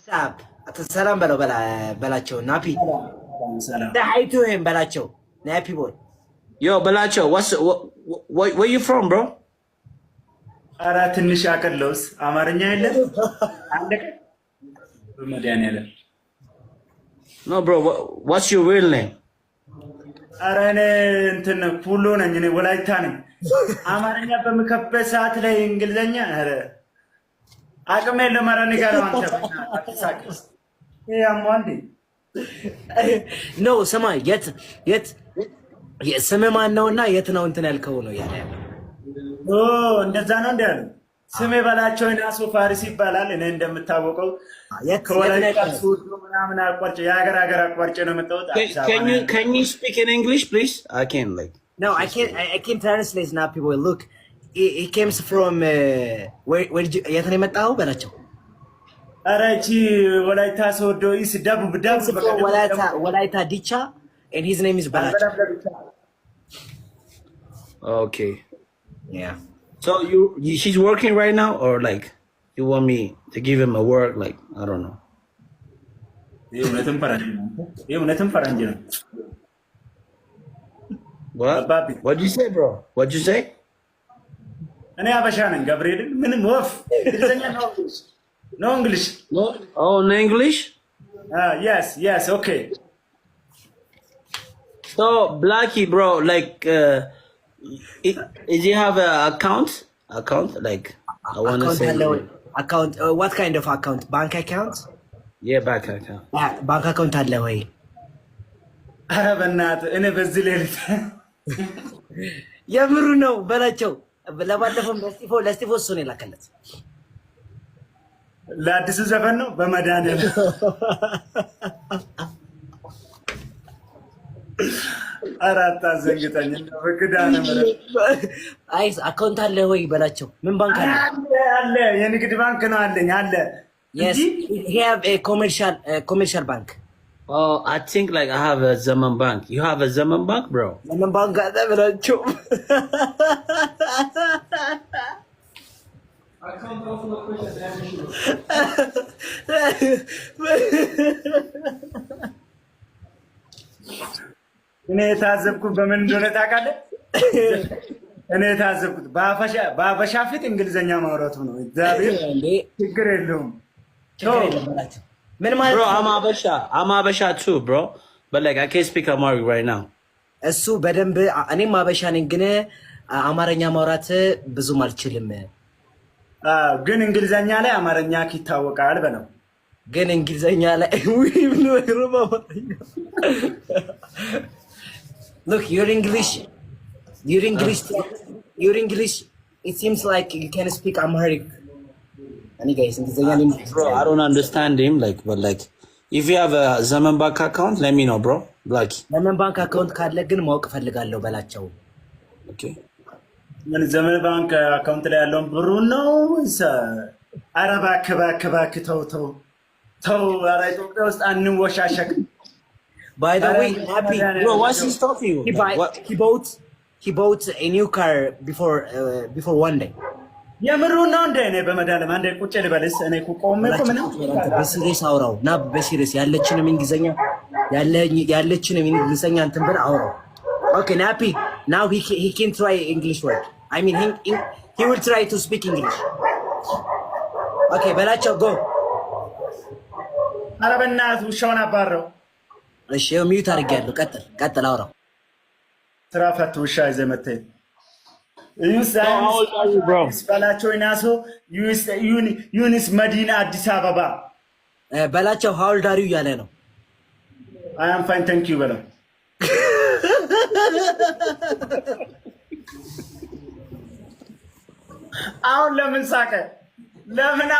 ዋትስአፕ ሰላም በላቸው ናፒ ሰላም ሀይቱ ይሄን በላቸው ናፒ ቦይ Yo, Balacho, where you from, bro? ኧረ ትንሽ አቀለውስ አማርኛ የለም አንድ ቀን በመድኃኒዓለም No, bro, what's your real name? ኧረ እኔ እንትን ፑሎ ነኝ እኔ ወላይታ ነኝ አማርኛ በምከበት ሰዓት ላይ እንግሊዘኛ ኧረ አቅም የለም ኧረ ንገረው አንተ አትሳቅስ ይሄ አሟንዴ ኖ ሰማይ የት ስምህ ማን ነውና የት ነው እንትን ያልከው ነው ያለ ኦ እንደዛ ነው እንዴ ያለው ስሜ በላቸው ናሱ ፋሪስ ይባላል እኔ እንደምታወቀው ከወላይታ ሱድ ምናምን አቋርጬ የሀገር አቋርጬ ነው የመጣሁት Can you speak in English, please? I can't, like. No, I can't translate Nappy boy. Look, he comes from where did you የት ነው የመጣው በላቸው ኧረ እቺ ወላይታ ሶዶ ኢስ ደቡብ ወላይታ ዲቻ and his name is በላቸው Okay. Yeah. So she's working right now, or like you want me to give him a work? Like I don't know. የእውነትም ፈረንጅ ነው What'd you say, bro? What'd you say? እኔ አበሻ ነኝ ገብርኤልን ምንም ወፍ እንግሊዘኛ ነው እንግሊሽ No. Oh, in English? yes okay So Blackie, bro, like is you have an account like I want to say account what kind of account bank account yeah bank account bank account አለ ወይ ኧረ በእናትህ እኔ በዚህ ሌሊት የምሩ ነው በላቸው ለባለፈው ለስቲፎ እሱ ነው የላከለት ለአዲሱ ዘፈን ነው በመድኃኒዓለም አራታ ዘንግተኝ በግዳነ ማለት አይስ አካውንት አለ ወይ በላቸው ምን ባንክ አለ የንግድ ባንክ ነው አለኝ አለ yes he have a commercial bank Oh, I think like I have a Zaman Bank. You have a Zaman Bank, bro? Zaman Bank አለ በላቸው እኔ የታዘብኩት በምን እንደሆነ ታውቃለህ? እኔ የታዘብኩት በአበሻ ፊት እንግሊዘኛ ማውራቱ ነው። እግዚአብሔር ችግር የለውም። ምን ማለት Bro, I'm Abasha too, bro. But like I can't speak Amharic right now. እሱ በደንብ እኔም አበሻ ነኝ ግን አማርኛ ማውራት ብዙም አልችልም። ግን እንግሊዘኛ ላይ አማርኛ ይታወቃል በለው። ግን እንግሊዘኛ ላይ Look, you're English. It seems like you can speak Amharic. Any guys, bro, I don't understand him. Like, but like, if you have a Zaman Bank account, let me know, bro. Like, Zaman Bank account ካለ ግን ማወቅ ፈልጋለሁ በላቸው። Okay. ምን ዘመን ባንክ አካውንት ላይ ያለውን ብሩ ነው ወይስ? ኧረ እባክህ ተው ኧረ ኢትዮጵያ ውስጥ አንወሻሸቅ። By the way, Happy, Bro, what's he talking you? He bought a new car before one day. የምሩ ነው እንደ እኔ በመዳለም አንዴ ቁጭ ልበልስ እኔ ቆሜ ምንም በሲሪየስ አውራው ና በሲሪየስ ያለችንም እንግሊዘኛ እንትን ብለህ አውራው። Okay, Nappy, now he can try English word. I mean, he will try to speak English. Okay, በላቸው go. ኧረ በእናትህ ውሻውን አባረው። እሺ ሚዩት አድርጌያለሁ። ቀጥል አውራው። ስራ ፈት ውሻ ይዘህ መተህ በላቸው ናሶ ዩኒስ መዲና አዲስ አበባ በላቸው how old are you እያለ ነው። I am fine thank you በለው። አሁን ለምን ሳቀ? ለምን